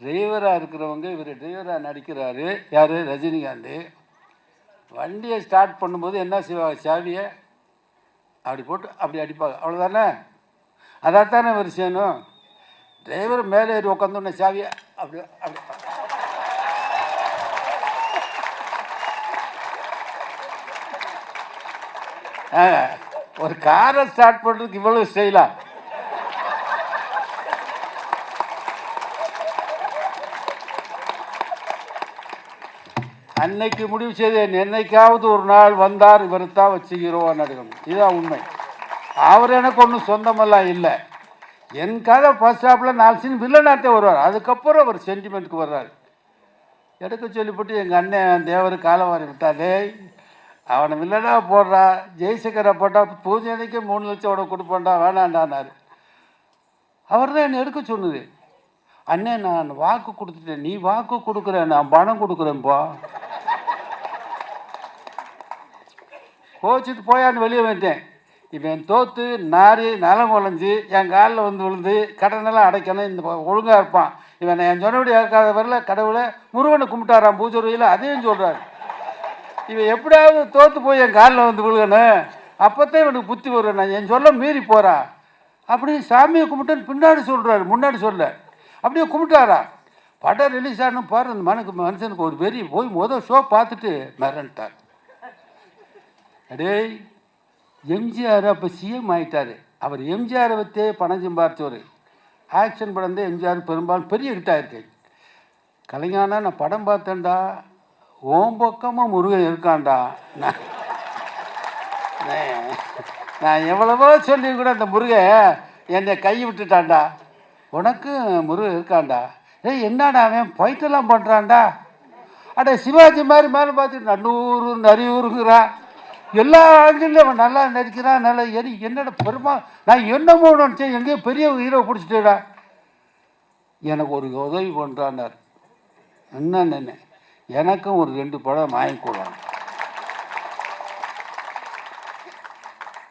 டிரைவராக இருக்கிறவங்க இவர் டிரைவராக நடிக்கிறாரு. யார்? ரஜினிகாந்த். வண்டியை ஸ்டார்ட் பண்ணும்போது என்ன செய்வாங்க? சாவியை அப்படி போட்டு அப்படி அடிப்பாங்க. அவ்வளோதானே? அதாத்தானே இவர் செய்யணும். டிரைவர் மேலே ஏறி உட்காந்தோடனே சாவியை அப்படி அப்படி ஒரு காரை ஸ்டார்ட் பண்ணுறதுக்கு இவ்வளோ ஸ்டைலா? அன்னைக்கு முடிவு செய்தேன், என்னைக்காவது ஒரு நாள் வந்தார் இவரைத்தான் வச்சு ஹீரோவாக நடிக்கணும். இதுதான் உண்மை. அவர் எனக்கு ஒன்றும் சொந்தமெல்லாம் இல்லை. என் கதை ஃபர்ஸ்ட் ஸ்டாப்பில் 4 சீன் வில்லனாட்டே வருவார். அதுக்கப்புறம் அவர் சென்டிமெண்ட்டுக்கு வர்றாரு. எடுக்க சொல்லிவிட்டு எங்கள் அண்ணன் தேவர் காலவாரி விட்டாலே, அவனை வில்லனாக போடுறா, ஜெய்சங்கரை போட்டால் பூஜை அன்னைக்கு 3 லட்சம் அவனை கொடுப்பான்டா, வேணாண்டானார். அவர் தான் என்னை எடுக்க சொன்னது. அண்ணே நான் வாக்கு கொடுத்துட்டேன், நீ வாக்கு கொடுக்குற, நான் பணம் கொடுக்குறேன்ப்பா. கோச்சிட்டு போயான்னு வெளியே வந்துட்டேன். இவன் தோற்று நாரி நலம் குழஞ்சி என் காலில் வந்து விழுந்து கடனெல்லாம் அடைக்கணும், இந்த ஒழுங்காக இருப்பான். இவன் என் சொன்னபடி இருக்காத வரல கடவுளை முருகனை கும்பிட்டாரான் பூஜையில், அதையும் சொல்கிறாரு. இவன் எப்படியாவது தோற்று போய் என் காலில் வந்து விழுகணும், அப்போத்தான் இவனுக்கு புத்தி வரும், நான் என் சொல்ல மீறி போகிறான் அப்படி சாமியை கும்பிட்டுன்னு பின்னாடி சொல்கிறாரு, முன்னாடி சொல்ல அப்படியே கும்பிட்டாரா. படம் ரிலீஸ் ஆகணும் பாரு, அந்த மனுஷனுக்கு ஒரு பெரிய போய் ஷோ பார்த்துட்டு மிரண்டார். அடே எம்ஜிஆர் அப்போ சிஎம் ஆகிட்டார். அவர் எம்ஜிஆரை வச்சே பணம் சம்பாரிச்சவர். ஆக்ஷன் படம் தான் எம்ஜிஆர் பெரும்பாலும் பெரிய ஹிட்டாக இருக்கு. கலைஞானா நான் படம் பார்த்தேன்டா, ஓம் பக்கமாக முருகன் இருக்கான்டா. நான் எவ்வளவோ சொல்லி கூட அந்த முருகன் என்னை கை விட்டுட்டான்டா, உனக்கு முருகன் இருக்கான்டா. என்னடா அவன் ஃபைட்டெல்லாம் பண்ணுறான்டா. அட சிவாஜி மாதிரி மேலே பார்த்துட்டு நல்லூர் நரியூருங்கிறான். எல்லா ஆங்கிலும் அவன் நல்லா நடிக்கிறான். நல்லா என்னோட பெருமா நான் என்னமோ நினச்சேன், எங்கேயோ பெரிய ஹீரோ பிடிச்சிட்டேடா. எனக்கு ஒரு உதவி பண்ணுறான்னார். என்னன்னு எனக்கும் ஒரு 2 படம் வாங்கி கொடுவாங்க.